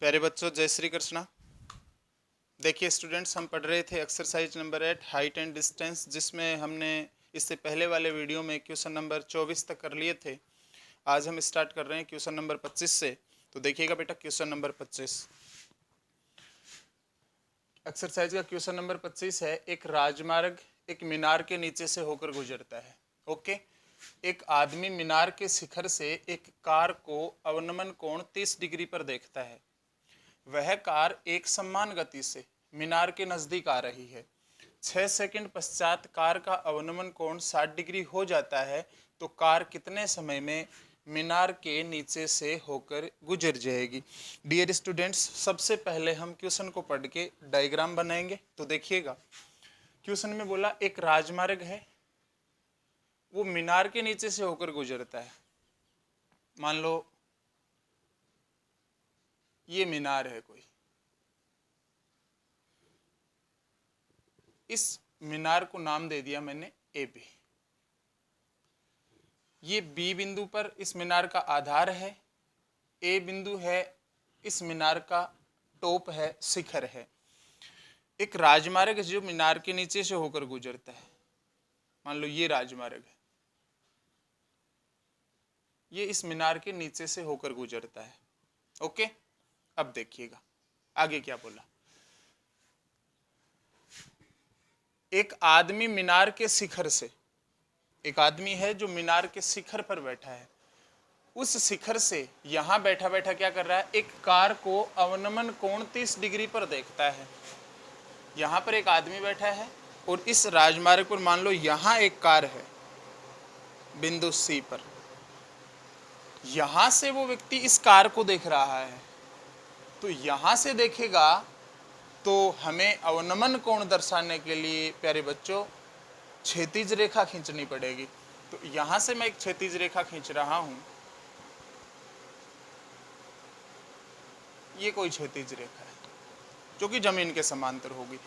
प्यारे बच्चों, जय श्री कृष्णा। देखिए स्टूडेंट्स, हम पढ़ रहे थे exercise number 8 height and distance, जिसमें हमने इससे पहले वाले वीडियो में क्वेश्चन नंबर 24 तक कर लिए थे। आज हम स्टार्ट कर रहे हैं क्वेश्चन नंबर 25 से। तो देखिएगा बेटा, क्वेश्चन नंबर 25 एक्सरसाइज का क्वेश्चन नंबर 25 है। एक राजमार्ग एक मीनार के नीचे से होकर गुजरता है। ओके, एक आदमी मीनार के शिखर से एक कार को अवनमन कोण 30 डिग्री पर देखता है। वह कार एक समान गति से मीनार के नजदीक आ रही है। 6 सेकंड पश्चात कार का अवनमन कोण 60 डिग्री हो जाता है। तो कार कितने समय में मीनार के नीचे से होकर गुजर जाएगी? डियर स्टूडेंट्स, सबसे पहले हम क्वेश्चन को पढ़ के डायग्राम बनाएंगे। तो देखिएगा, क्वेश्चन में बोला एक राजमार्ग है, वो मीनार के नीचे से होकर गुजरता है। मान लो ये मीनार है कोई, इस मीनार को नाम दे दिया मैंने ए बी। ये बी बिंदु पर इस मीनार का आधार है, ए बिंदु है इस मीनार का टॉप है, शिखर है। एक राजमार्ग जो मीनार के नीचे से होकर गुजरता है, मान लो ये राजमार्ग है, ये इस मीनार के नीचे से होकर गुजरता है। ओके, अब देखिएगा आगे क्या बोला। एक आदमी मीनार के शिखर से, एक आदमी है जो मीनार के शिखर पर बैठा है, उस शिखर से यहां बैठा बैठा क्या कर रहा है, एक कार को अवनमन कोण 30 डिग्री पर देखता है। यहां पर एक आदमी बैठा है और इस राजमार्ग पर मान लो यहां एक कार है बिंदु सी पर। यहां से वो व्यक्ति इस कार को देख रहा है, तो यहां से देखेगा तो हमें अवनमन कोण दर्शाने के लिए प्यारे बच्चों क्षैतिज रेखा खींचनी पड़ेगी। तो यहां से मैं एक क्षैतिज रेखा खींच रहा हूं, ये कोई क्षैतिज रेखा है जो कि जमीन के समांतर होगी।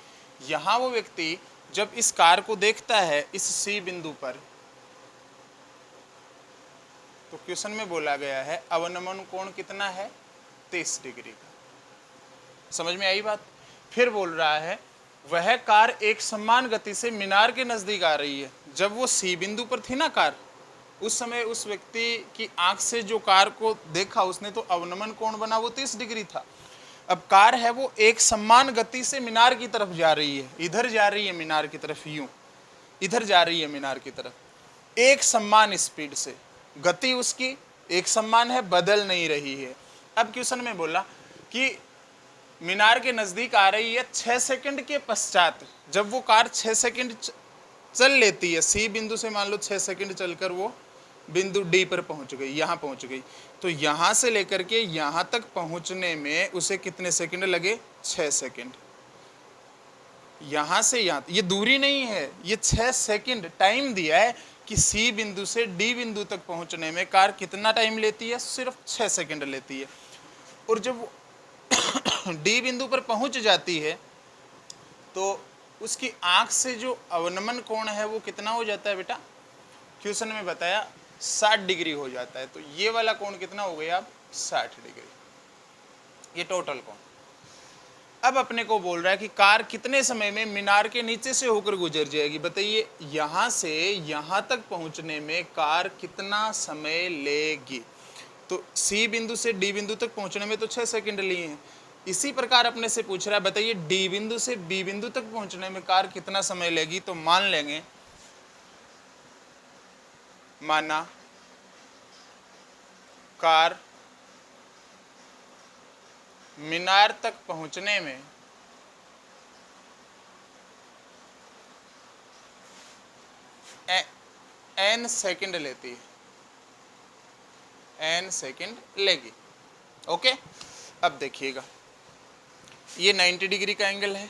यहां वो व्यक्ति जब इस कार को देखता है इस सी बिंदु पर, तो क्वेश्चन में बोला गया है अवनमन कोण कितना है, 30 डिग्री का। समझ में आई बात? फिर बोल रहा है वह कार एक समान गति से मीनार के नजदीक आ रही है। जब वो सी बिंदु पर थी ना कार, उस समय उस व्यक्ति की आंख से जो कार को देखा उसने, तो अवनमन कोण बना वो 30 डिग्री था। अब कार है वो एक समान गति से मीनार की तरफ जा रही है, इधर जा रही है मीनार की तरफ, यूं इधर जा रही है मीनार की तरफ, एक समान स्पीड से। गति उसकी एक समान है, बदल नहीं रही है। अब क्वेश्चन में बोला कि मीनार के नजदीक आ रही है 6 सेकंड के पश्चात। जब वो कार 6 सेकंड चल लेती है, सी बिंदु से मान लो 6 सेकंड चलकर वो बिंदु डी पर पहुंच गई, यहां पहुंच गई, तो यहां से लेकर के यहां तक पहुंचने में उसे कितने सेकंड लगे, 6 सेकंड। यहां से यहां, ये दूरी नहीं है, ये 6 सेकंड टाइम दिया है कि सी बिंदु से डी बिंदु तक पहुंचने में कार कितना टाइम लेती है, सिर्फ 6 सेकंड लेती है। और जब डी बिंदु पर पहुंच जाती है तो उसकी आंख से जो अवनमन कोण है वो कितना हो जाता है बेटा, क्वेश्चन में बताया 60 डिग्री हो जाता है। तो ये वाला कोण कितना हो गया, 60 डिग्री, ये टोटल कोण। अब अपने को बोल रहा है कि कार कितने समय में मीनार के नीचे से होकर गुजर जाएगी। बताइए, यहां से यहां तक पहुंचने में कार कितना समय लेगी? तो सी बिंदु से डी बिंदु तक पहुंचने में तो 6 सेकंड लिए हैं। इसी प्रकार अपने से पूछ रहा है, बताइए डी बिंदु से बी बिंदु तक पहुंचने में कार कितना समय लेगी? तो मान लेंगे, माना कार मीनार तक पहुंचने में एन सेकंड लेती है, एन सेकंड लेगी। ओके, अब देखिएगा ये 90 डिग्री का एंगल है।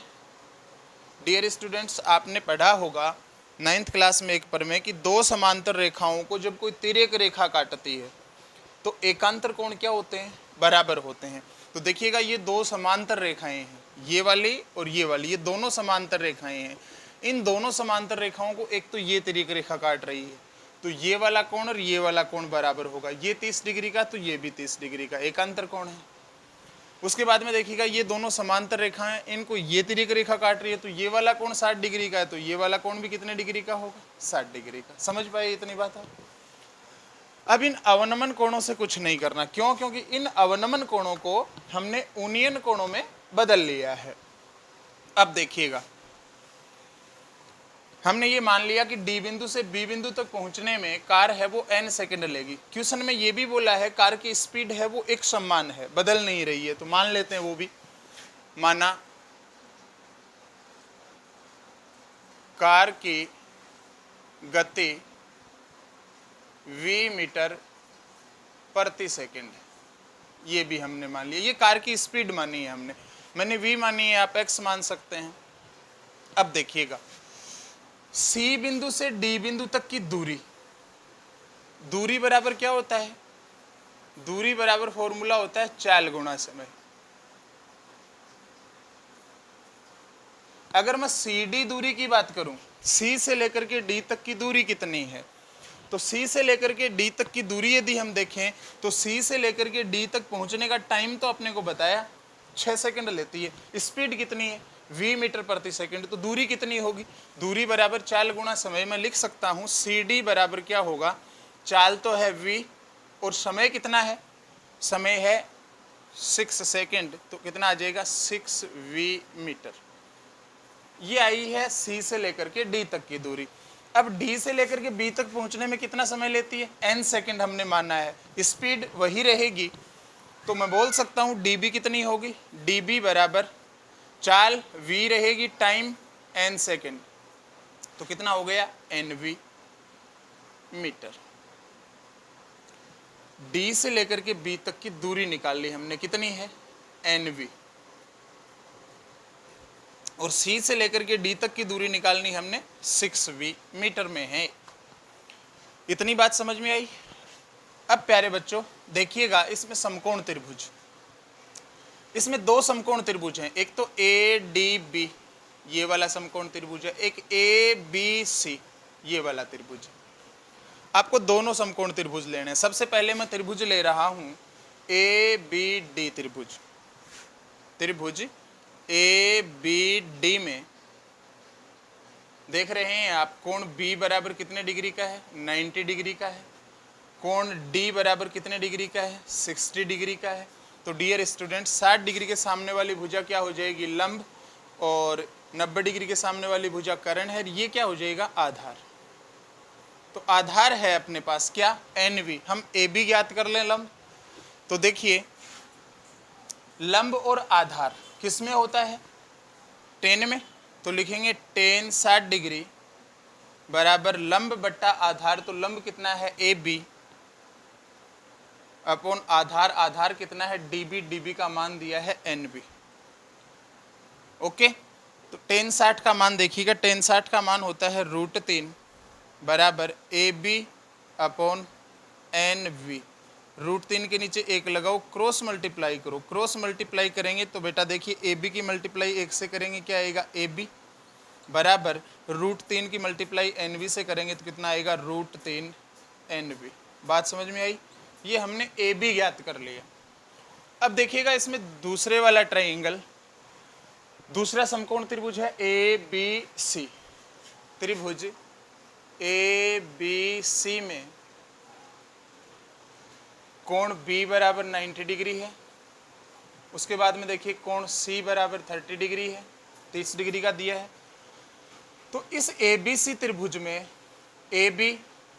डियर स्टूडेंट्स, आपने पढ़ा होगा 9th क्लास में एक पर में कि दो समांतर रेखाओं को जब कोई तिर्यक रेखा काटती है तो एकांतर कोण क्या होते हैं, बराबर होते हैं। तो देखिएगा ये दो समांतर रेखाएं हैं, ये वाली और ये वाली, ये दोनों समांतर रेखाएं हैं। इन दोनों समांतर रेखाओं को एक तो ये तिर्यक रेखा काट रही है, तो ये वाला कोण और ये वाला कोण बराबर होगा। ये 30 डिग्री का तो ये भी 30 डिग्री का, एकांतर कोण है। उसके बाद में देखिएगा ये दोनों समांतर रेखा हैं, इनको ये तिर्यक रेखा काट रही है, तो ये वाला कोण 60 डिग्री का है, तो ये वाला कोण भी कितने डिग्री का होगा, 60 डिग्री का। समझ पाए इतनी बात है। अब इन अवनमन कोणों से कुछ नहीं करना, क्यों? क्योंकि इन अवनमन कोणों को हमने यूनियन कोणों में बदल लिया है। अब देखिएगा, हमने ये मान लिया कि डी बिंदु से बी बिंदु तक पहुंचने में कार है वो n सेकंड लेगी। क्वेश्चन में ये भी बोला है कार की स्पीड है वो एक समान है, बदल नहीं रही है, तो मान लेते हैं वो भी। माना कार की गति v मीटर प्रति सेकंड है, ये भी हमने मान लिया। ये कार की स्पीड मानी है हमने, मैंने v मानी है, आप x मान सकते हैं। अब देखिएगा, C बिंदु से D बिंदु तक की दूरी, दूरी बराबर क्या होता है? दूरी बराबर फॉर्मूला होता है चाल गुणा समय। अगर मैं CD दूरी की बात करूं, C से लेकर के D तक की दूरी कितनी है, तो C से लेकर के D तक की दूरी यदि हम देखें तो C से लेकर के D तक पहुंचने का टाइम तो अपने को बताया 6 सेकंड लेती है। स्पीड कितनी है? v मीटर प्रति सेकंड। तो दूरी कितनी होगी? दूरी बराबर चाल गुणा समय। मैं लिख सकता हूं CD बराबर क्या होगा, चाल तो है v और समय कितना है? समय है 6 सेकंड, तो कितना आ जाएगा 6v मीटर। ये आई है C से लेकर के D तक की दूरी। अब D से लेकर के B तक पहुंचने में कितना समय लेती है? n सेकंड हमने माना है, स्पीड वही रहेगी, तो मैं बोल सकता हूं dB कितनी होगी, dB बराबर चाल v रहेगी, टाइम n सेकंड, तो कितना हो गया nv मीटर। D से लेकर के B तक की दूरी निकाल ली हमने, कितनी है nv, और C से लेकर के D तक की दूरी निकालनी हमने 6v मीटर में है। इतनी बात समझ में आई। अब प्यारे बच्चों देखिएगा, इसमें समकोण त्रिभुज, इसमें दो समकोण त्रिभुज हैं, एक तो ADB ये वाला समकोण त्रिभुज है, एक ABC ये वाला त्रिभुज। आपको दोनों समकोण त्रिभुज लेने हैं। सबसे पहले मैं त्रिभुज ले रहा हूं ABD त्रिभुज। त्रिभुज ABD में देख रहे हैं आप, कोण B बराबर कितने डिग्री का है, 90 डिग्री का है। कोण D बराबर कितने डिग्री का है, 60 डिग्री का है। तो डियर स्टूडेंट, 60 डिग्री के सामने वाली भुजा क्या हो जाएगी, लंब, और 90 डिग्री के सामने वाली भुजा कर्ण है, ये क्या हो जाएगा, आधार। तो आधार है अपने पास क्या, NV। हम AB ज्ञात कर लें लंब, तो देखिए लंब और आधार किस में होता है, टेन में, तो लिखेंगे टेन 60 डिग्री बराबर लंब बट्टा आधार। तो लंब कितना है AB अपॉन आधार, आधार कितना है DB, DB का मान दिया है NB। ओके, तो टेन 60 का मान देखिएगा, टेन 60 का मान होता है √3 बराबर AB अपॉन NV। √3 के नीचे 1 लगाओ, क्रॉस मल्टीप्लाई करो, क्रॉस मल्टीप्लाई करेंगे तो बेटा देखिए AB की मल्टीप्लाई 1 से करेंगे क्या आएगा, AB बराबर √3 की मल्टीप्लाई NV से करेंगे तो कितना आएगा, √3 NV। बात समझ में आई। ये हमने AB ज्ञात कर लिया। अब देखिएगा इसमें दूसरे वाला ट्राइंगल, दूसरा समकोण त्रिभुज है ABC। त्रिभुज ABC में कोण B बराबर 90 डिग्री है। उसके बाद में देखिए कोण C बराबर 30 डिग्री है, 30 डिग्री का दिया है। तो इस ABC त्रिभुज में AB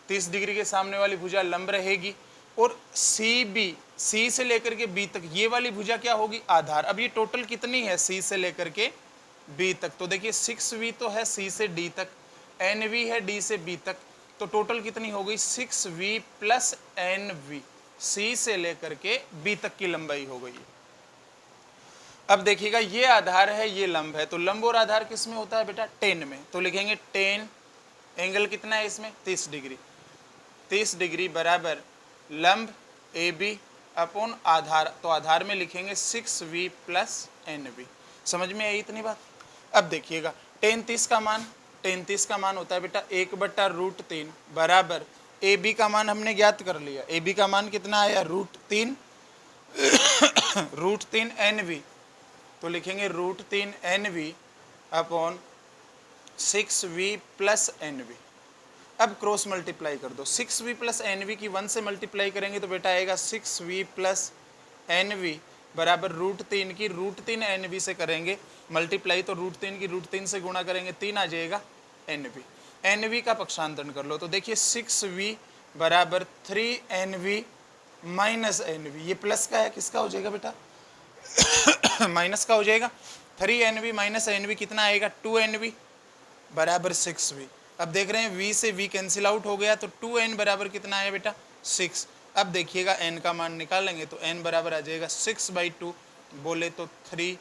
30 डिग्री के सामने वाली भुजा लंब रहेगी, और CB, C से लेकर के B तक ये वाली भुजा क्या होगी, आधार। अब ये टोटल कितनी है C से लेकर के B तक, तो देखिए 6V तो है C से D तक, NV है D से B तक, तो टोटल कितनी हो गई 6V प्लस NV, C से लेकर के B तक की लंबाई हो गई। अब देखिएगा ये आधार है, ये लंब है, तो लंब और आधार किस में होता है बेटा, टेन में। तो लिखेंगे टेन, एंगल कितना है इसमें 30 डिग्री, 30 डिग्री बराबर लंब AB अपॉन आधार, तो आधार में लिखेंगे 6V प्लस NV। समझ में आई इतनी बात। अब देखिएगा टेन 30 का मान, टेन 30 का मान होता है बेटा 1/√3 बराबर AB का मान हमने ज्ञात कर लिया, AB का मान कितना आया √3, √3 NV, तो लिखेंगे √3 NV upon 6V plus NV। अब क्रॉस मल्टीप्लाई कर दो, 6V प्लस NV की 1 से मल्टीप्लाई करेंगे तो बेटा आएगा 6V प्लस NV बराबर √3 की √3 NV से करेंगे मल्टीप्लाई, तो √3 की √3 से गुणा करेंगे 3 आ जाएगा NV। NV का पक्षांतरण कर लो तो देखिए 6V बराबर 3NV माइनस NV, ये प्लस का है, किसका हो जाएगा बेटा माइनस का हो जाएगा। 3NV माइनस NV कितना आएगा 2NV बराबर 6V। अब देख रहे हैं V से V कैंसिल आउट हो गया तो 2N बराबर कितना आया बेटा 6। अब देखिएगा N का मान निकालेंगे तो N बराबर आ जाएगा 6/2, बोले तो 3,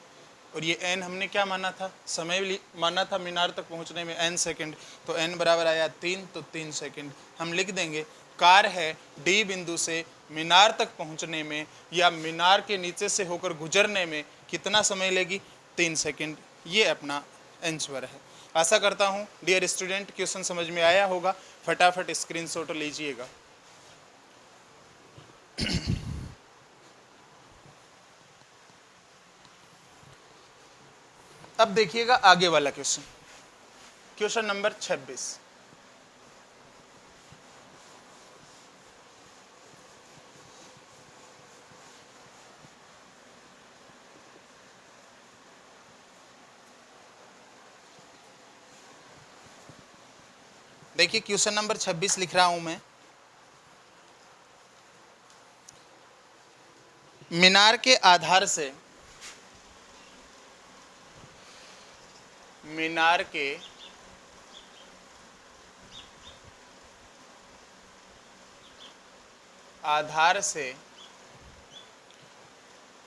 और ये N हमने क्या माना था, समय माना था मीनार तक पहुंचने में N सेकंड, तो N बराबर आया 3, तो 3 सेकंड। हम लिख देंगे कार है D बिंदु से मीनार तक पहुंचने में या मीनार के नीचे से होकर गुजरने में कितना समय लेगी, 3 सेकंड। ये अपना आंसर है। आशा करता हूँ डियर स्टूडेंट क्वेश्चन समझ में आया होगा। फटाफट स्क्रीनशॉट लीजिएगा। अब देखिएगा आगे वाला क्वेश्चन, क्वेश्चन नंबर 26। देखिए क्वेश्चन नंबर 26 लिख रहा हूं मैं। मीनार के आधार से मीनार के आधार से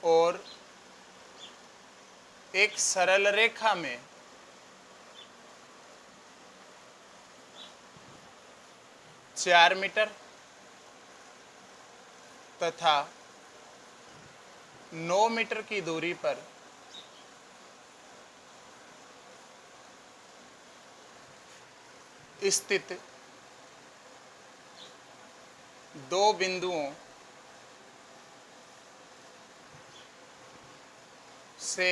और एक सरल रेखा में चार मीटर तथा 9 मीटर की दूरी पर स्थित दो बिंदुओं से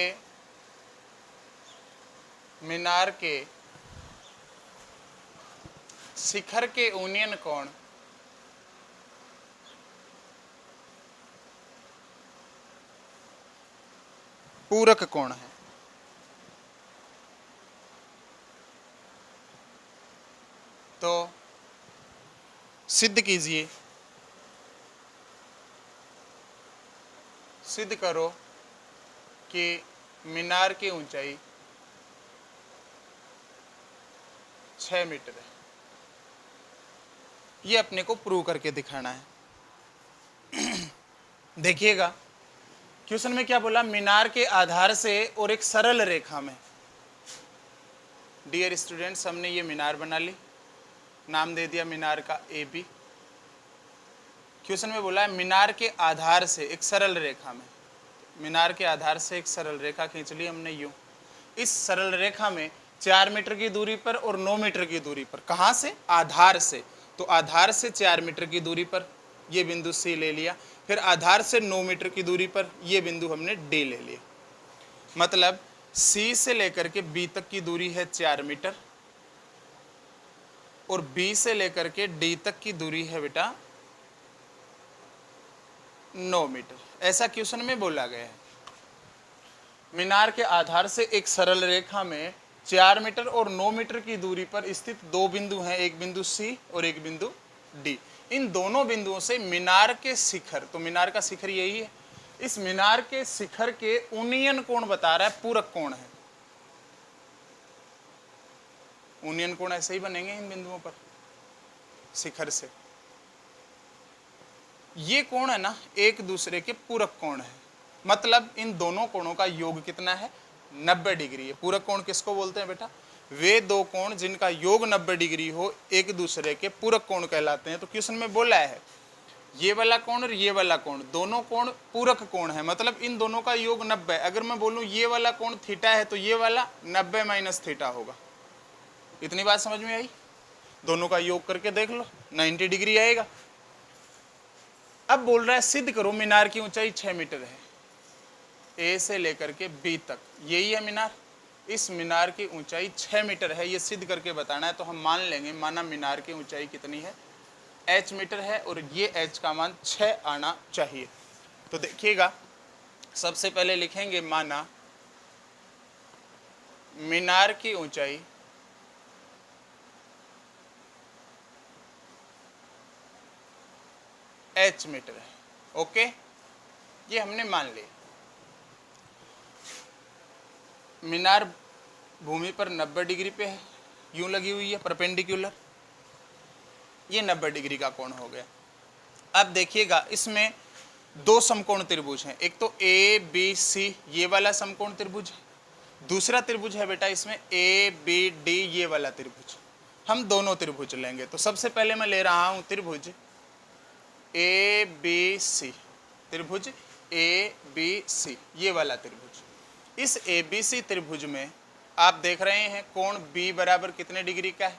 मीनार के शिखर के यूनियन कोण पूरक कोण है। तो सिद्ध कीजिए, सिद्ध करो कि मीनार की ऊंचाई 6 मीटर है। ये अपने को प्रूव करके दिखाना है। देखिएगा क्वेश्चन में क्या बोला, मीनार के आधार से और एक सरल रेखा में। डियर स्टूडेंट्स हमने ये मीनार बना ली, नाम दे दिया मीनार का AB। क्वेश्चन में बोला है मीनार के आधार से एक सरल रेखा में, मीनार के आधार से एक सरल रेखा खींच ली हमने यूं। इस सरल रेखा में 4 मीटर की दूरी पर और 9 मीटर की दूरी पर, कहाँ से, आधार से, तो आधार से 4 मीटर की दूरी पर ये बिंदु C ले लिया, फिर आधार से 9 मीटर की दूरी पर ये बिंदु हमने D ले लिया। मतलब C से लेकर के B तक की दूरी है 4 मीटर और B से लेकर के D तक की दूरी है बेटा 9 मीटर। ऐसा क्वेश्चन में बोला गया है। मीनार के आधार से एक सरल रेखा में 4 मीटर और 9 मीटर की दूरी पर स्थित दो बिंदु हैं, एक बिंदु C और एक बिंदु D। इन दोनों बिंदुओं से मीनार के शिखर, तो मीनार का शिखर यही है, इस मीनार के शिखर के यूनियन कोण बता रहा है, पूरक कोण है। यूनियन कोण ऐसे ही बनेंगे इन बिंदुओं पर शिखर से। ये कोण है ना एक दूसरे के पूरक कोण है, मतलब इन दोनों कोणों का योग कितना है, 90 डिग्री है। पूरक कोण किसको बोलते हैं बेटा, वे दो कोण जिनका योग 90 डिग्री हो एक दूसरे के पूरक कोण कहलाते हैं। तो क्वेश्चन में बोला है ये वाला कोण और ये वाला कोण, दोनों कोण पूरक कोण है, मतलब इन दोनों का योग 90। अगर मैं बोलूं ये वाला कोण थीटा है तो ये वाला 90 माइनस थीटा होगा। इतनी बात समझ में आई, दोनों का योग करके देख लो 90 डिग्री आएगा। अब बोल रहा है सिद्ध करो मीनार की ऊंचाई 6 मीटर है, ए से लेकर के बी तक, यही है मीनार। इस मीनार की ऊंचाई 6 मीटर है, ये सिद्ध करके बताना है। तो हम मान लेंगे, माना मीनार की ऊंचाई कितनी है, h मीटर है, और ये h का मान 6 आना चाहिए। तो देखिएगा, सबसे पहले लिखेंगे माना मीनार की ऊंचाई h मीटर है। ओके, ये हमने मान लिया। मीनार भूमि पर 90 डिग्री पे है, यूं लगी हुई है परपेंडिकुलर, ये 90 डिग्री का कोण हो गया। अब देखिएगा, इसमें दो समकोण त्रिभुज हैं, एक तो ए बी सी ये वाला समकोण त्रिभुज है, दूसरा त्रिभुज है बेटा इसमें ए बी डी ये वाला त्रिभुज। हम दोनों त्रिभुज लेंगे। तो सबसे पहले मैं ले रहा हूं त्रिभुज ए बी सी, त्रिभुज ए बी सी ये वाला त्रिभुज। इस ए बी सी त्रिभुज में आप देख रहे हैं कोण बी बराबर कितने डिग्री का है,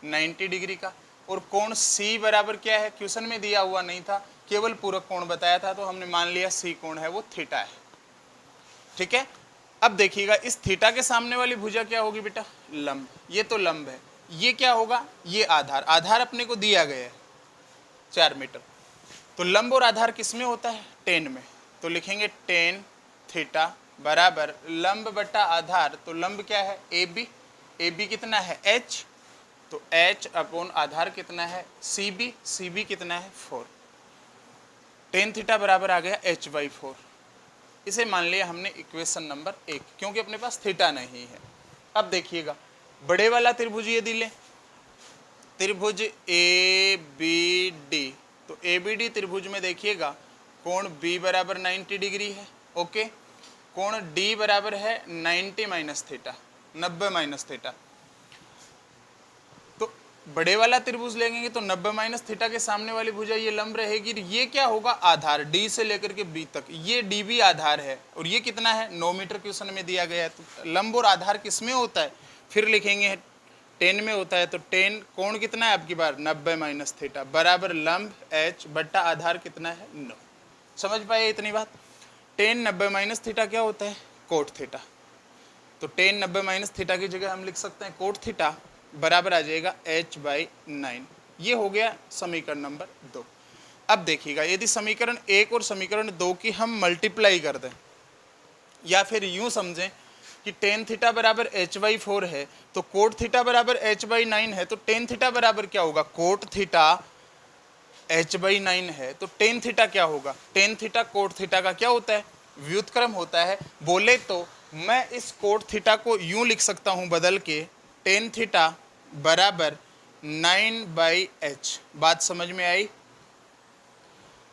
90 डिग्री का, और कोण सी बराबर क्या है, क्वेश्चन में दिया हुआ नहीं था, केवल पूरक कोण बताया था, तो हमने मान लिया सी कोण है वो थीटा है। ठीक है, अब देखिएगा इस थीटा के सामने वाली भुजा क्या होगी बेटा, लंब। ये तो लंब है, ये क्या होगा, ये आधार। आधार अपने को दिया गया है 4 मीटर। तो लंब और आधार किस में होता है, टेन में। तो लिखेंगे टेन थीटा बराबर लंब बटा आधार। तो लंब क्या है, ए बी, ए बी कितना है h, तो h अपॉन आधार कितना है सी बी, सी बी कितना है 4। टेन थीटा बराबर आ गया h/4। इसे मान लिया हमने इक्वेशन नंबर 1, क्योंकि अपने पास थीटा नहीं है। अब देखिएगा बड़े वाला त्रिभुज ये दिले, त्रिभुज ए बी डी। तो ए बी डी त्रिभुज में देखिएगा कोण बी बराबर 90 डिग्री है। ओके, कोण डी बराबर है 90 माइनस थीटा, 90 माइनस थीटा। तो बड़े वाला त्रिभुज लेंगे तो 90 माइनस थीटा के सामने वाली भुजा ये लंब रहेगी। ये क्या होगा, आधार, डी से लेकर के बी तक, ये डी भी आधार है, और ये कितना है 9 मीटर क्वेश्चन में दिया गया है। तो लंब और आधार किस में होता है, फिर लिखेंगे 10 में होता है। तो 10 कोण कितना है आपकी बार 90 माइनस थीटा बराबर लंब h बट्टा आधार कितना है 9। समझ पाए इतनी बात। 10 90 माइनस थीटा क्या होता है, कोट थीटा। तो 10 90 माइनस थीटा की जगह हम लिख सकते हैं कोट थीटा बराबर आ जाएगा h/9। ये हो गया समीकरण नंबर 2। अब देखिएगा यदि समीकरण 1 और समीकरण 2 की हम मल्टीप्लाई कर दें, या फिर यूं समझें कि टेन थीटा बराबर h/4 है, तो कोट थीटा बराबर h/9 है, तो टेन थीटा बराबर क्या होगा, कोट थीटा h/9 है, तो टेन थीटा क्या होगा, टेन थीटा कोट थीटा का क्या होता है, व्युत्क्रम होता है। बोले तो मैं इस कोट थीटा को यूं लिख सकता हूं बदल के, टेन थीटा बराबर 9/h। बात समझ में आई।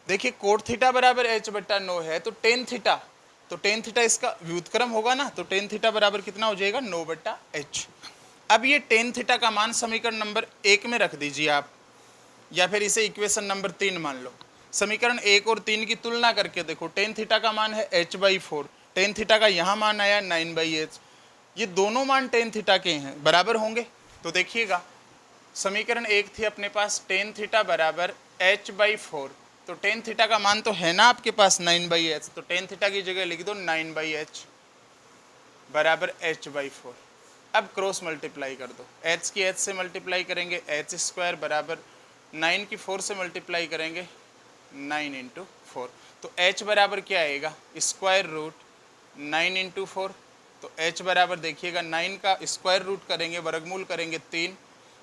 देखिए कोट थीटा बराबर h/9 है, तो टेन थीटा, तो टेन थीटा इसका व्युत्क्रम होगा ना, तो टेन थीटा बराबर कितना हो जाएगा 9/h। अब ये टेन थीटा का मान समीकरण नंबर 1 में रख दीजिए आप, या फिर इसे इक्वेशन नंबर 3 मान लो। समीकरण 1 और 3 की तुलना करके देखो, टेन थीटा का मान है h/4, टेन थीटा का यहाँ मान आया 9/h, ये दोनों मान टेन थीटा के हैं, बराबर होंगे। तो देखिएगा समीकरण 1 थी अपने पास टेन थीटा बराबर h/4, तो टेन थीटा का मान तो है ना आपके पास 9/h, तो टेन थीटा की जगह लिख दो 9/h बराबर h/4। अब क्रॉस मल्टीप्लाई कर दो, h की h से मल्टीप्लाई करेंगे h² बराबर 9 की 4 से मल्टीप्लाई करेंगे 9 × 4। तो h बराबर क्या आएगा, स्क्वायर रूट 9 × 4। तो h बराबर देखिएगा 9 का स्क्वायर रूट करेंगे, वर्गमूल करेंगे 3,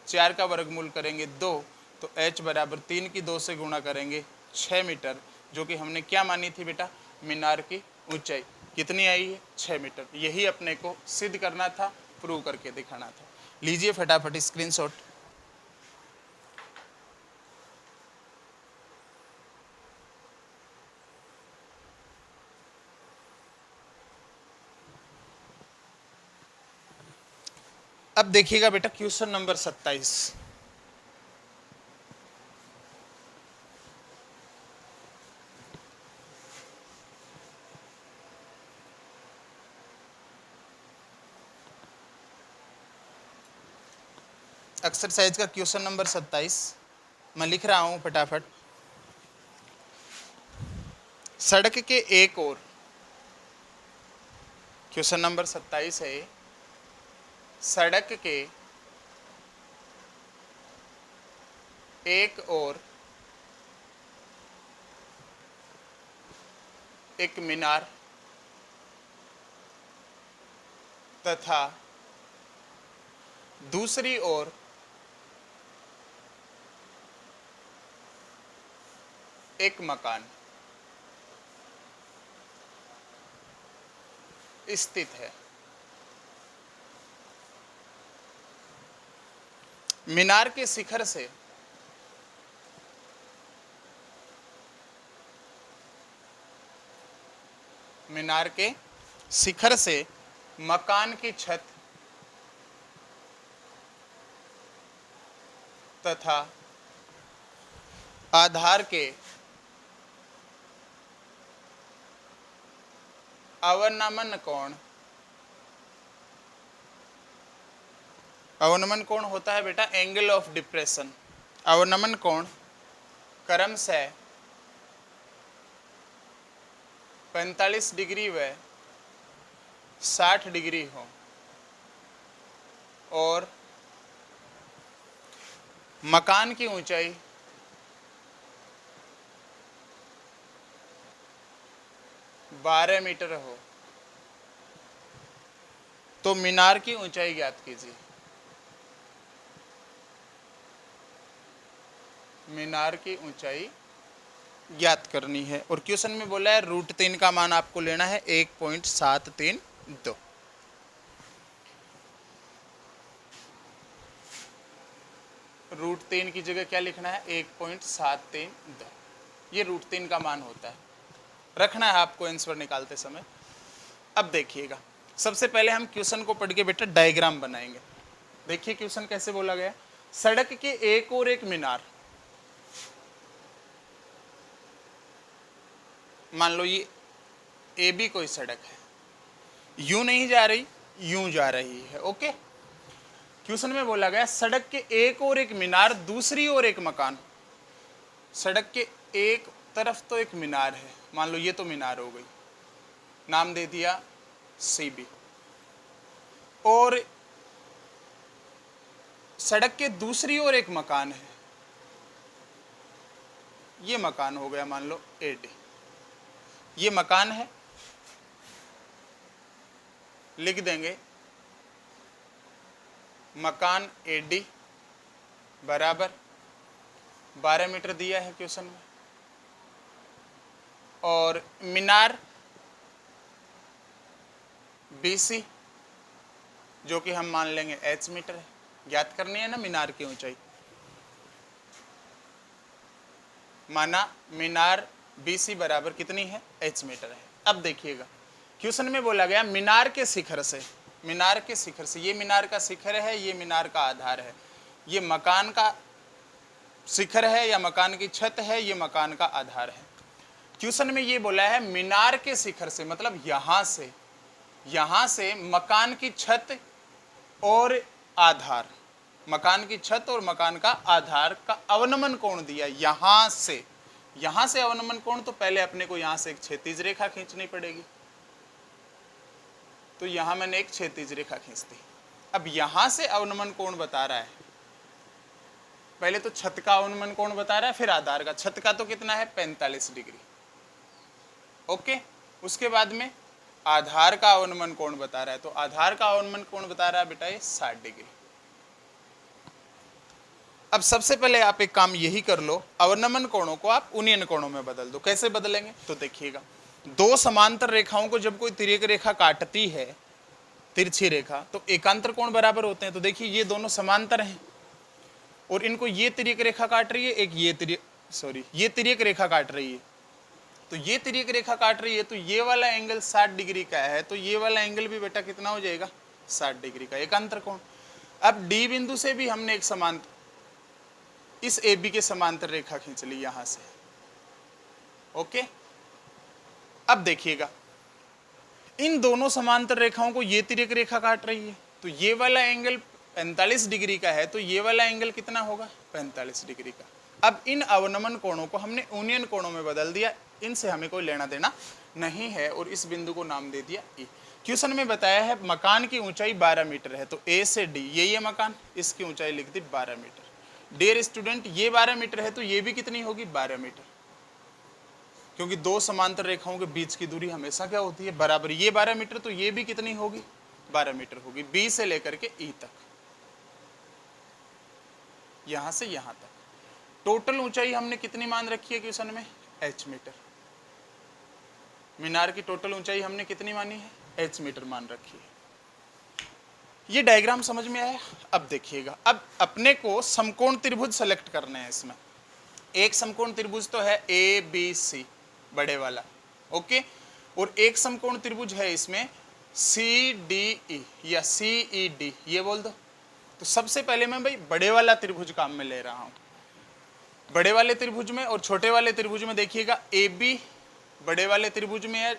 4 का वर्गमूल करेंगे 2, तो h बराबर 3 की 2 से गुणा करेंगे 6 मीटर, जो कि हमने क्या मानी थी बेटा, मीनार की ऊंचाई कितनी आई है 6 मीटर। यही अपने को सिद्ध करना था, प्रूव करके दिखाना था। लीजिए फटाफट स्क्रीनशॉट। अब देखिएगा बेटा क्वेश्चन नंबर 27। एक्सरसाइज का क्वेश्चन नंबर 27 मैं लिख रहा हूं फटाफट। सड़क के एक ओर, क्वेश्चन नंबर 27 है, सड़क के एक ओर एक मीनार तथा दूसरी ओर एक मकान स्थित है। मीनार के शिखर से मकान की छत तथा आधार के अवनमन कोण होता है बेटा एंगल ऑफ डिप्रेशन। अवनमन कोण क्रमशः 45 डिग्री व 60 डिग्री हो और मकान की ऊंचाई 12 मीटर हो तो मीनार की ऊंचाई ज्ञात कीजिए। मीनार की ऊंचाई ज्ञात करनी है और क्वेश्चन में बोला है √3 का मान आपको लेना है 1.732। √3 की जगह क्या लिखना है 1.732, ये √3 का मान होता है, रखना है आपको आंसर निकालते समय। अब देखिएगा, सबसे पहले हम क्वेश्चन को पढ़ के बेटा डायग्राम बनाएंगे। देखिए क्वेश्चन कैसे बोला गया, सड़क के एक और एक मीनार, मान लो ये ए बी कोई सड़क है, यूं नहीं जा रही यूं जा रही है। ओके, क्वेश्चन में बोला गया सड़क के एक और एक मीनार, दूसरी ओर एक मकान। सड़क के एक तरफ तो एक मीनार है, मान लो ये तो मीनार हो गई, नाम दे दिया CB, और सड़क के दूसरी ओर एक मकान है, ये मकान हो गया मान लो AD। ये मकान है, लिख देंगे मकान AD बराबर 12 मीटर दिया है क्वेश्चन में, और मीनार BC जो कि हम मान लेंगे H मीटर है। ज्ञात करनी है ना मीनार की ऊंचाई, माना मीनार BC बराबर कितनी है H मीटर है। अब देखिएगा क्वेश्चन में बोला गया मीनार के शिखर से, मीनार के शिखर से, ये मीनार का शिखर है, ये मीनार का आधार है, ये मकान का शिखर है या मकान की छत है, ये मकान का आधार है। क्वेश्चन में ये बोला है मीनार के शिखर से, मतलब यहां से मकान की छत और आधार, मकान की छत और मकान का आधार का अवनमन कोण दिया। यहां से अवनमन कोण, तो पहले अपने को यहां से एक क्षैतिज रेखा खींचनी पड़ेगी, तो यहां मैंने एक क्षैतिज रेखा खींच दी। अब यहां से अवनमन कोण बता रहा है, पहले तो छत का अवनमन कोण बता रहा है, फिर आधार का। छत का तो कितना है 45 डिग्री। ओके, उसके बाद में आधार का अवनमन कोण बता रहा है, तो आधार का अवनमन कोण बता रहा है बेटा ये 60 डिग्री। अब सबसे पहले आप एक काम यही कर लो, अवनमन कोणों को आप उन्नयन कोणों में बदल दो। कैसे बदलेंगे, तो देखिएगा, दो समांतर रेखाओं को जब कोई तिर्यक रेखा काटती है, तिरछी रेखा, तो एकांतर कोण बराबर होते हैं। तो देखिए ये दोनों समांतर हैं और इनको ये तिर्यक रेखा काट रही है, एक ये तिर्यक रेखा काट रही है, तो ये तिर्यक रेखा काट रही है, तो ये वाला एंगल 60 डिग्री का है, तो ये वाला एंगल भी बेटा कितना हो जाएगा 60 डिग्री का, एकांतर कोण। अब डी बिंदु से भी हमने एक समांतर, इस AB के समांतर रेखा खींच ली यहां से। ओके, अब देखिएगा इन दोनों समांतर रेखाओं को ये तिर्यक रेखा काट रही है, तो ये वाला एंगल 45 डिग्री का है, तो ये वाला एंगल कितना होगा 45 डिग्री का। अब इन अवनमन कोणों को हमने यूनियन कोणों में बदल दिया, इनसे हमें कोई लेना देना नहीं है और इस बिंदु को नाम दे दिया ई। क्वेश्चन में बताया है मकान की ऊंचाई 12 मीटर है, तो ए से डी ये मकान, इसकी ऊंचाई लिख दी 12 मीटर। डियर स्टूडेंट, ये 12 मीटर है तो ये भी कितनी होगी 12 मीटर, क्योंकि दो समांतर रेखाओं के बीच की दूरी हमेशा क्या होती है बराबर। ये 12 मीटर तो ये भी कितनी होगी 12 मीटर होगी, बी से लेकर के ई तक, यहां से यहां तक। टोटल ऊंचाई हमने कितनी मान रखी है क्वेश्चन में, h मीटर। मीनार की टोटल ऊंचाई हमने कितनी मानी है, h मीटर मान रखी है। ये डायग्राम समझ में आया। अब देखिएगा, अब अपने को समकोण त्रिभुज सेलेक्ट करने हैं। इसमें एक समकोण त्रिभुज तो है ए बी सी बड़े वाला, ओके, और एक समकोण त्रिभुज है इसमें सी डी ई या सी ई डी, ये बोल दो। तो सबसे पहले मैं भाई बड़े वाला त्रिभुज काम में ले रहा हूं। बड़े वाले त्रिभुज में और छोटे वाले त्रिभुज में देखिएगा, ए बी बड़े वाले त्रिभुज में है,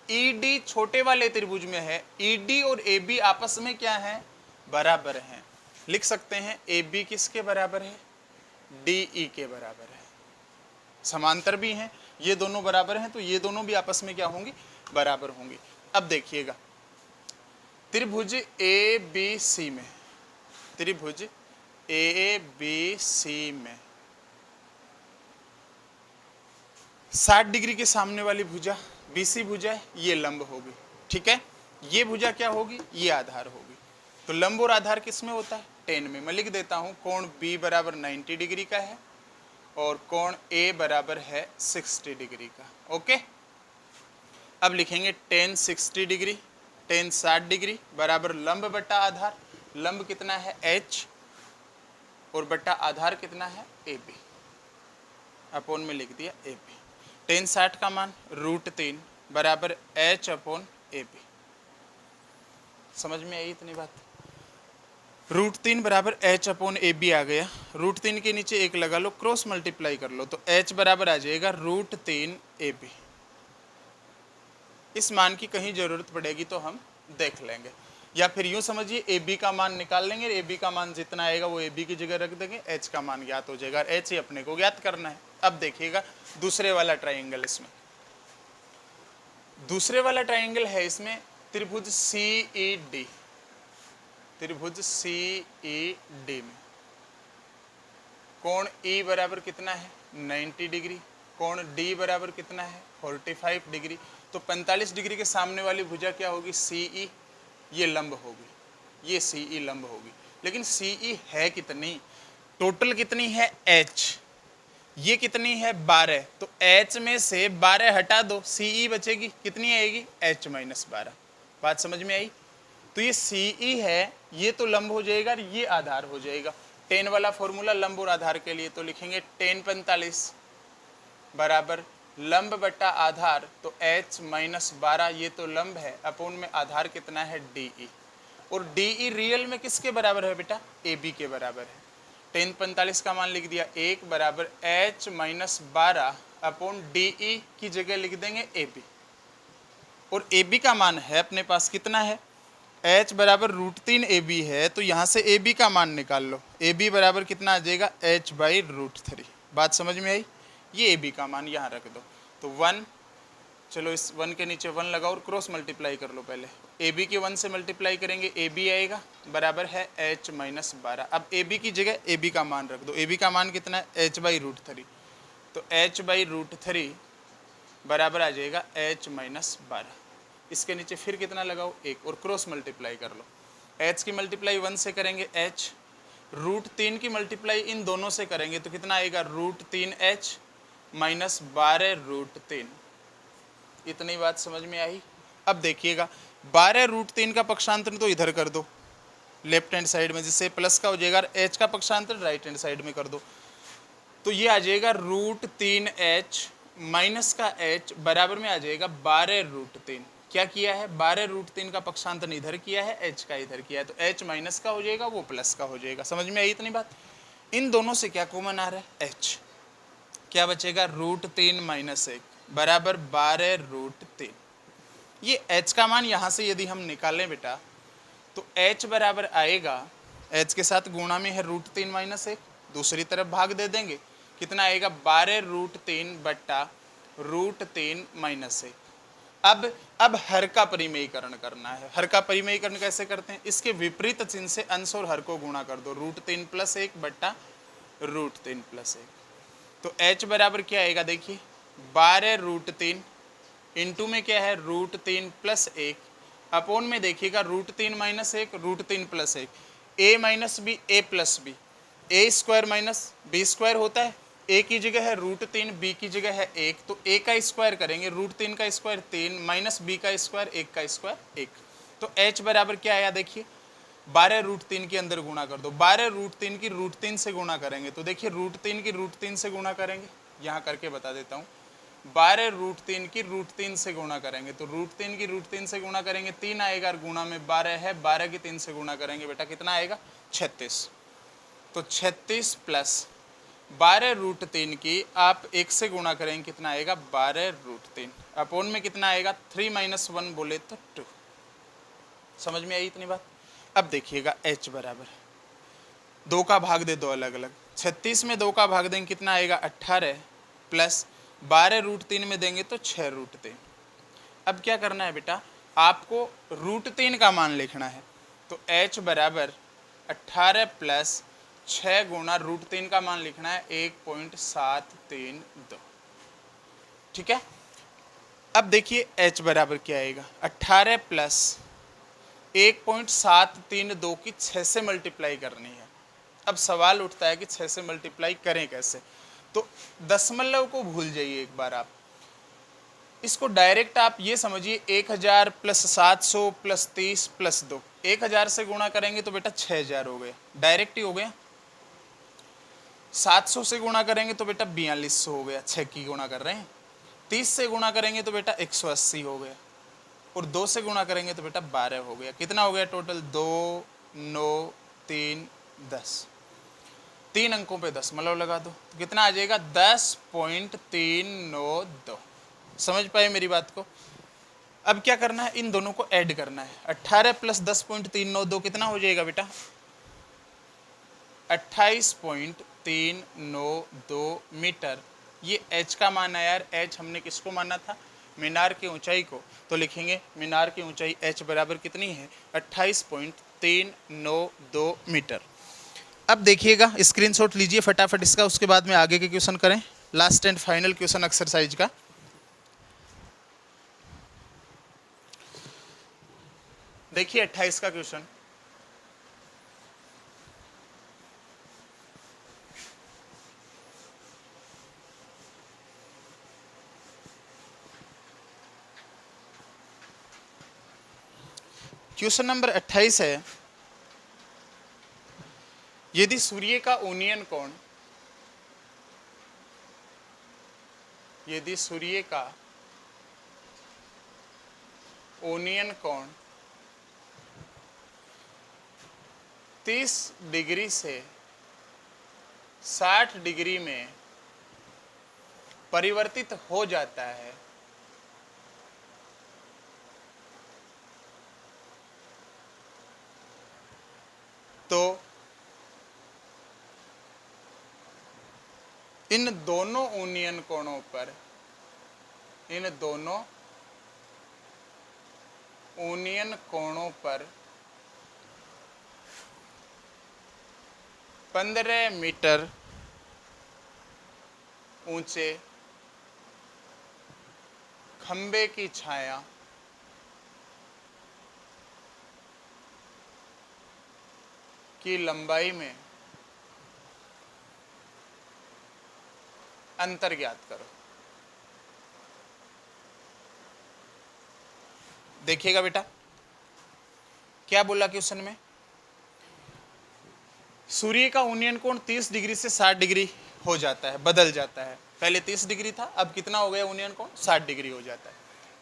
ई डी छोटे वाले त्रिभुज में है। ई डी और ए बी आपस में क्या है, बराबर हैं। लिख सकते हैं ए बी किसके बराबर है, डी ई के बराबर है। समांतर भी हैं, ये दोनों बराबर हैं, तो ये दोनों भी आपस में क्या होंगी, बराबर होंगी। अब देखिएगा, त्रिभुज ए बी सी में, त्रिभुज ए बी सी में 60 डिग्री के सामने वाली भुजा बीसी भुजा है, ये लंब होगी, ठीक है। ये भुजा क्या होगी, ये आधार होगी। तो लंब और आधार किस में होता है, टेन में। मैं लिख देता हूं, कोण बी बराबर 90 डिग्री का है और कोण ए बराबर है 60 डिग्री का, ओके। अब लिखेंगे टेन 60 डिग्री, टेन 60 डिग्री बराबर लंब बटा आधार। लंब कितना है h और बटा आधार कितना है ए बी, अपोन में लिख दिया ए बी। टेन 60 का मान √3 बराबर h अपोन ए बी। समझ में आई इतनी बात। √3 बराबर h अपोन ए बी आ गया। √3 के नीचे एक लगा लो, क्रॉस मल्टीप्लाई कर लो, तो h बराबर आ जाएगा √3 ए बी। इस मान की कहीं जरूरत पड़ेगी तो हम देख लेंगे, या फिर यूं समझिए ए बी का मान निकाल लेंगे। ए बी का मान जितना आएगा वो ए बी की जगह रख देंगे, h का मान ज्ञात हो जाएगा। h ही अपने को ज्ञात करना है। अब देखिएगा दूसरे वाला ट्राइंगल, इसमें दूसरे वाला ट्राइंगल है इसमें त्रिभुज सी ई डी, त्रिभुज सी ई डी में कोण E बराबर कितना है 90 डिग्री, कोण D बराबर कितना है 45 डिग्री। तो 45 डिग्री के सामने वाली भुजा क्या होगी, CE, ये लंब होगी, ये CE लंब होगी। लेकिन CE है कितनी, टोटल कितनी है h, ये कितनी है 12, तो h में से 12 हटा दो, CE बचेगी, कितनी आएगी h माइनस 12। बात समझ में आई। तो ये CE है, ये तो लंब हो जाएगा और ये आधार हो जाएगा। टेन वाला फॉर्मूला लंब और आधार के लिए, तो लिखेंगे टेन 45 बराबर लंब बटा आधार, तो h माइनस 12 ये तो लंब है, अपोन में आधार कितना है DE, और DE रियल में किसके बराबर है बेटा, AB के बराबर है। टेन 45 का मान लिख दिया 1 बराबर h माइनस 12 अपोन DE की जगह लिख देंगे AB, और AB का मान है अपने पास कितना है, h बराबर √3 AB है, तो यहाँ से AB का मान निकाल लो। AB बराबर कितना आ जाएगा h बाई √3। बात समझ में आई। ये AB का मान यहाँ रख दो, तो 1, चलो इस 1 के नीचे 1 लगाओ और क्रॉस मल्टीप्लाई कर लो। पहले AB के 1 से मल्टीप्लाई करेंगे, AB आएगा बराबर है h माइनस 12। अब AB की जगह AB का मान रख दो। AB का मान कितना है h बाई √3, तो h बाई √3 बराबर आ जाएगा h माइनस 12। इसके नीचे फिर कितना लगाओ 1 और क्रॉस मल्टीप्लाई कर लो। h की मल्टीप्लाई 1 से करेंगे h, √3 की मल्टीप्लाई इन दोनों से करेंगे तो कितना आएगा √3h माइनस 12 √3। इतनी बात समझ में आई। अब देखिएगा 12 √3 का पक्षांतर तो इधर कर दो लेफ्ट हैंड साइड में, जिससे प्लस का हो जाएगा, h का पक्षांतर राइट हैंड साइड में कर दो, तो ये आ जाएगा √3h माइनस का h बराबर में आ जाएगा 12 √3। क्या किया है, 12 √3 का पक्षांतर इधर किया है, h का इधर किया है, तो h माइनस का हो जाएगा, वो प्लस का हो जाएगा। समझ में आई इतनी बात। इन दोनों से क्या कॉमन आ रहा है h, क्या बचेगा √3 माइनस 1 बराबर 12 √3। ये h का मान यहाँ से यदि हम निकालें बेटा, तो h बराबर आएगा, h के साथ गुणा में है √3 माइनस 1, दूसरी तरफ भाग दे देंगे, कितना आएगा 12√3 बट्टा √3 माइनस 1। अब हर का परिमेयीकरण करना है। हर का परिमेयीकरण कैसे करते हैं? इसके विपरीत चिन्ह से अंश और हर को गुणा कर दो, √3 + 1 बट्टा √3 + 1। तो h बराबर क्या आएगा? देखिए 12√3 इंटू में क्या है √3 + 1 अपोन में देखिएगा √3 - 1 √3 + 1 a - b a + b a² - b² होता है। a की जगह है √3 b की जगह है 1 तो a का स्क्वायर करेंगे √3 का स्क्वायर 3 माइनस b का स्क्वायर 1 का स्क्वायर 1। तो h बराबर क्या आया? देखिए 12√3 के अंदर गुणा कर दो, 12√3 की √3 से गुणा करेंगे तो देखिए √3 की √3 से गुणा करेंगे, यहाँ करके बता देता हूँ। 12√3 की √3 से गुणा करेंगे तो √3 की √3 से गुणा करेंगे 3 आएगा और गुणा में 12 है, 12 की 3 से गुणा करेंगे बेटा कितना आएगा? 36। तो 36 प्लस 12√3 की आप 1 से गुणा करेंगे कितना आएगा? 12√3 अपोन में कितना आएगा? 3 - 1 बोले तो 2। समझ में आई इतनी बात? अब देखिएगा h बराबर 2 का भाग दे दो अलग अलग, 36 में 2 का भाग देंगे कितना आएगा? 18 प्लस 12√3 में देंगे तो 6√3। अब क्या करना है बेटा? आपको √3 का मान लिखना है तो h बराबर 18 प्लस 6 गुणा √3 का मान लिखना है 1.732। ठीक है। अब देखिए h बराबर क्या आएगा? 18 प्लस 1.732 की 6 से मल्टीप्लाई करनी है। अब सवाल उठता है कि 6 से मल्टीप्लाई करें कैसे? तो दशमलव को भूल जाइए एक बार, आप इसको डायरेक्ट आप ये समझिए 1000 प्लस 700 प्लस 30 प्लस 2, 1000 से गुणा करेंगे तो बेटा 6000 हो गया, डायरेक्ट ही हो गया। 700 से गुणा करेंगे तो बेटा 4200 हो गया, 6 की गुणा कर रहे हैं। 30 से गुणा करेंगे तो बेटा 180 हो गया और 2 से गुणा करेंगे तो बेटा 12 हो गया। कितना हो गया टोटल? 2 9 3 10। 3 अंकों पे दशमलव लगा दो तो कितना आ जाएगा? 10.392। समझ पाए मेरी बात को? अब क्या करना है? इन दोनों को ऐड करना है। 18 प्लस 10.392 कितना हो जाएगा बेटा? 28.392 मीटर। ये h का मान है यार। h हमने किसको माना था? मीनार की ऊंचाई को। तो लिखेंगे मीनार की ऊंचाई h बराबर कितनी है? 28.392 मीटर। अब देखिएगा स्क्रीनशॉट लीजिए फटाफट इसका, उसके बाद में आगे के क्वेश्चन करें। Last and final question exercise का। देखिए 28 का क्वेश्चन। क्वेश्चन नंबर 28 है, यदि सूर्य का ओनियन कोण, यदि सूर्य का ओनियन कोण 30 डिग्री से 60 डिग्री में परिवर्तित हो जाता है तो इन दोनों ओनियन कोणों पर, इन दोनों ओनियन कोणों पर 15 मीटर ऊंचे खंबे की छाया की लंबाई में अंतर ज्ञात करो। देखिएगा बेटा क्या बोला क्वेश्चन में? सूर्य का ओनियन कोण 30 डिग्री से 60 डिग्री हो जाता है, बदल जाता है। पहले 30 डिग्री था, अब कितना हो गया ओनियन कोण? 60 डिग्री हो जाता है।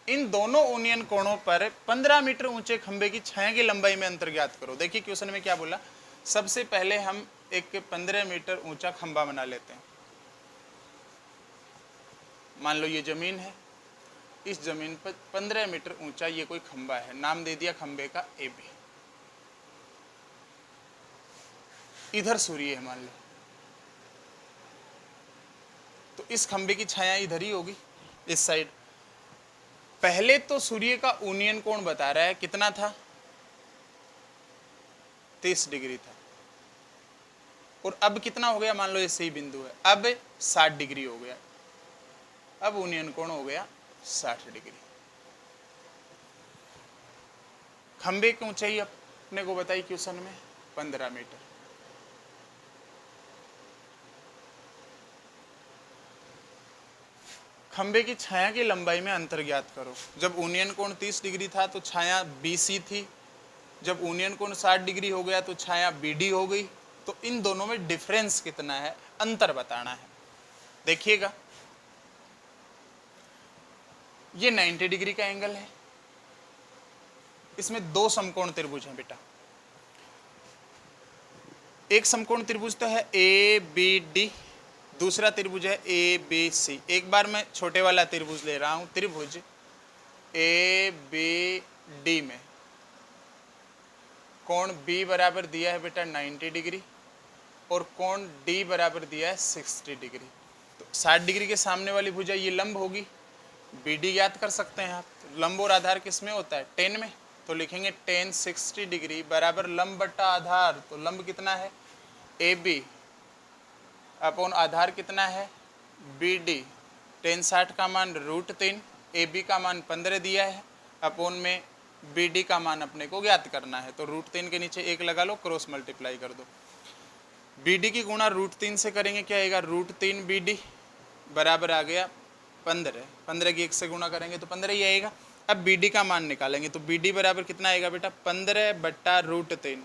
इन दोनों ओनियन कोणों पर 15 मीटर ऊंचे खंबे की छाया की लंबाई में अंतर ज्ञात करो। देखिए क्वेश्चन में क्या बोला? सबसे पहले हम एक 15 मीटर ऊंचा खंबा बना लेते हैं। मान लो ये जमीन है, इस जमीन पर 15 मीटर ऊंचा ये कोई खंबा है, नाम दे दिया खंबे का AB। इधर सूर्य है मान लो, तो इस खंबे की छाया इधर ही होगी, इस साइड। पहले तो सूर्य का यूनियन कोण बता रहा है कितना था, 30 डिग्री था, और अब कितना हो गया, मान लो ये सही बिंदु है, अब 60 डिग्री हो गया। अब यूनियन कोण हो गया 60 डिग्री। खंबे की ऊंचाई अपने को बताई क्वेश्चन में 15 मीटर। खंबे की छाया की लंबाई में अंतर ज्ञात करो। जब यूनियन कोण 30 डिग्री था तो छाया BC थी, जब यूनियन कोण 60 डिग्री हो गया तो छाया BD हो गई। तो इन दोनों में डिफरेंस कितना है, अंतर बताना है। देखिएगा, ये 90 डिग्री का एंगल है, इसमें दो समकोण त्रिभुज हैं बेटा। एक समकोण त्रिभुज तो है ABD, दूसरा त्रिभुज है ABC। एक बार मैं छोटे वाला त्रिभुज ले रहा हूं, त्रिभुज ABD में कोण B बराबर दिया है बेटा 90 डिग्री और कोण D बराबर दिया है 60 डिग्री। तो 60 डिग्री के सामने वाली भुजा ये लंब होगी, BD ज्ञात कर सकते हैं आप। तो लंब और आधार किस में होता है, tan में। तो लिखेंगे tan 60 डिग्री बराबर लंब बट्टा आधार। तो लंब कितना है AB अपॉन आधार कितना है BD। tan 60 का मान √3, AB का मान 15 दिया है, अपॉन में BD का मान अपने को ज्ञात करना है। तो √3 के नीचे 1 लगा लो, क्रॉस मल्टीप्लाई कर दो। BD की गुणा √3 से करेंगे क्या आएगा, √3 BD बराबर आ गया 15। 15 की 1 से गुणा करेंगे तो 15 ही आएगा। अब BD का मान निकालेंगे तो BD बराबर कितना आएगा बेटा 15 बट्टा √3,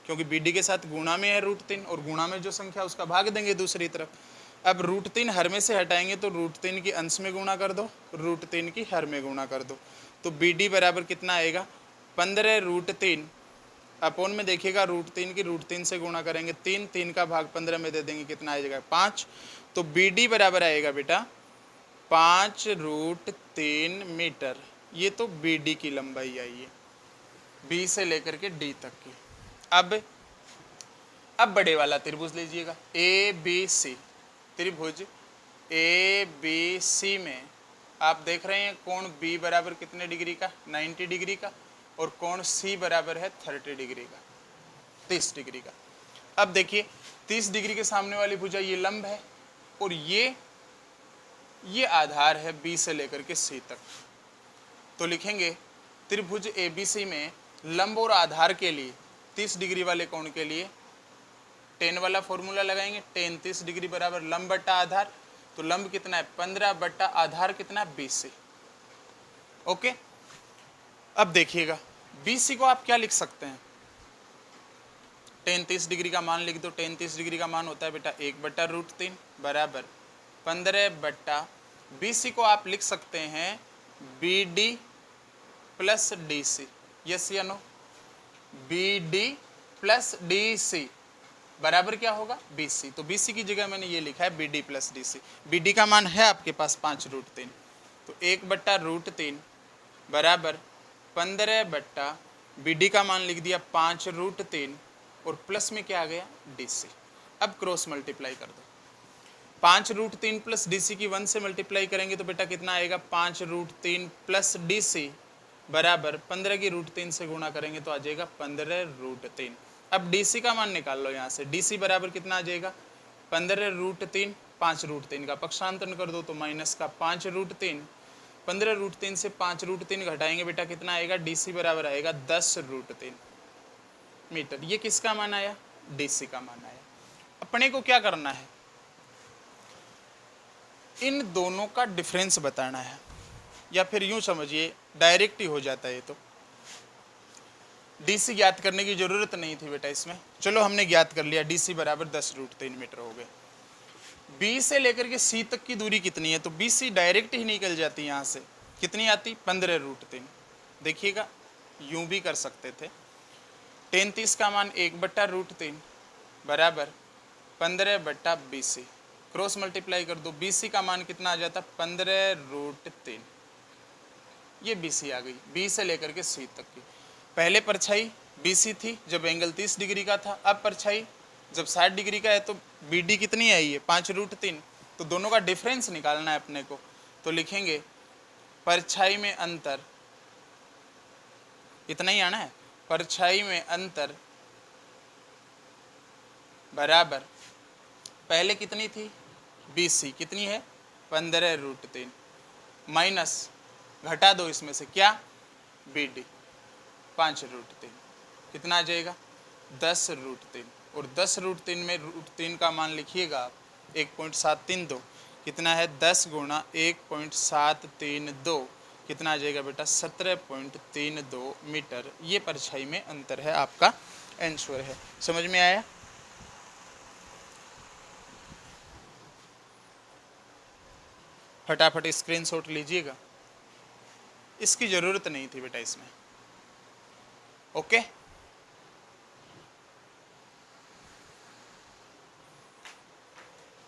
क्योंकि BD के साथ गुणा में है √3 और गुणा में जो संख्या उसका भाग देंगे दूसरी तरफ। अब √3 हर में से हटाएंगे तो √3 की अंश में गुणा कर दो, √3 की हर में गुणा कर दो। तो BD बराबर कितना आएगा 15 √3 अपॉन में देखिएगा √3 की √3 से गुणा करेंगे 3, 3 का भाग 15 में दे देंगे, कितना आएगा 5। तो BD बराबर आएगा बेटा 5 √3 मीटर। ये तो BD की लंबाई आई है, B से लेकर के D तक की। अब बड़े वाला त्रिभुज लीजिएगा ABC। त्रिभुज ABC में आप देख रहे हैं कोण B बराबर कितने डिग्री का, 90 डिग्री का, और कोण C बराबर है 30 डिग्री का, 30 डिग्री का। अब देखिए 30 डिग्री के सामने वाली भुजा ये लंब है और ये आधार है B से लेकर के C तक। तो लिखेंगे त्रिभुज ABC में लंब और आधार के लिए 30 डिग्री वाले कोण के लिए tan वाला फॉर्मूला लगाएंगे। tan 30 डिग्री बराबर लंब बट्टा आधार। तो लंब कितना है 15 बट्टा आधार कितना है BC। ओके, अब देखिएगा BC को आप क्या लिख सकते हैं, tan 30 डिग्री का मान लिख दो। tan 30 डिग्री का मान होता है बेटा 1 बट्टा √3 बराबर 15 बट्टा BC को आप लिख सकते हैं BD प्लस DC। यस या नो, BD प्लस DC बराबर क्या होगा BC। तो BC की जगह मैंने ये लिखा है BD प्लस DC। BD का मान है आपके पास 5 √3, तो 1 बट्टा √3 बराबर 15 बट्टा BD का मान लिख दिया 5 √3 और प्लस में क्या आ गया DC। अब क्रॉस मल्टीप्लाई कर दो, 5 √3 प्लस DC की 1 से मल्टीप्लाई करेंगे तो बेटा कितना आएगा 5 √3 प्लस DC बराबर 15 की √3 से गुणा करेंगे तो आ जाएगा 15 √3। अब DC का मान निकाल लो यहाँ से, DC बराबर कितना आ जाएगा 15 √3, 5 √3 का पक्षांतरण कर दो तो माइनस का 5 √3, 15 √3 से 5 √3 घटाएंगे बेटा कितना आएगा DC बराबर आएगा 10 √3 मीटर। ये किसका मान आया, DC का मान आया। अपने को क्या करना है, इन दोनों का डिफरेंस बताना है, या फिर यूं समझिए डायरेक्ट ही हो जाता है। तो DC ज्ञात करने की जरूरत नहीं थी बेटा इसमें, चलो हमने ज्ञात कर लिया DC बराबर 10 √3 मीटर हो गए। B से लेकर के C तक की दूरी कितनी है, तो BC डायरेक्ट ही निकल जाती यहाँ से, कितनी आती 15 √3। देखिएगा यूं भी कर सकते थे, tan 30 का मान 1 बट्टा √3 बराबर 15 बट्टा BC, क्रॉस मल्टीप्लाई कर दो, BC का मान कितना आ जाता 15 √3। ये BC आ गई, B से लेकर के C तक की। पहले परछाई BC थी जब एंगल 30 डिग्री का था, अब परछाई जब 60 डिग्री का है तो BD कितनी आई है 5 √3, तो दोनों का डिफरेंस निकालना है अपने को। तो लिखेंगे परछाई में अंतर, इतना ही आना है, परछाई में अंतर बराबर, पहले कितनी थी BC, कितनी है 15√3, माइनस घटा दो इसमें से क्या BD 5√3, कितना आ जाएगा 10√3, और 10√3 में √3 का मान लिखिएगा आप 1.732, कितना है 10 गुणा 1.732, कितना आ जाएगा बेटा 17.32 मीटर। ये परछाई में अंतर है, आपका आंसर है। समझ में आया? फटाफट स्क्रीनशॉट लीजिएगा, इसकी ज़रूरत नहीं थी बेटा इसमें। ओके,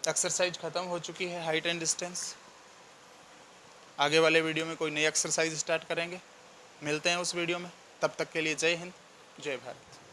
एक्सरसाइज खत्म हो चुकी है, हाइट एंड डिस्टेंस। आगे वाले वीडियो में कोई नई एक्सरसाइज स्टार्ट करेंगे, मिलते हैं उस वीडियो में। तब तक के लिए जय हिंद, जय भारत।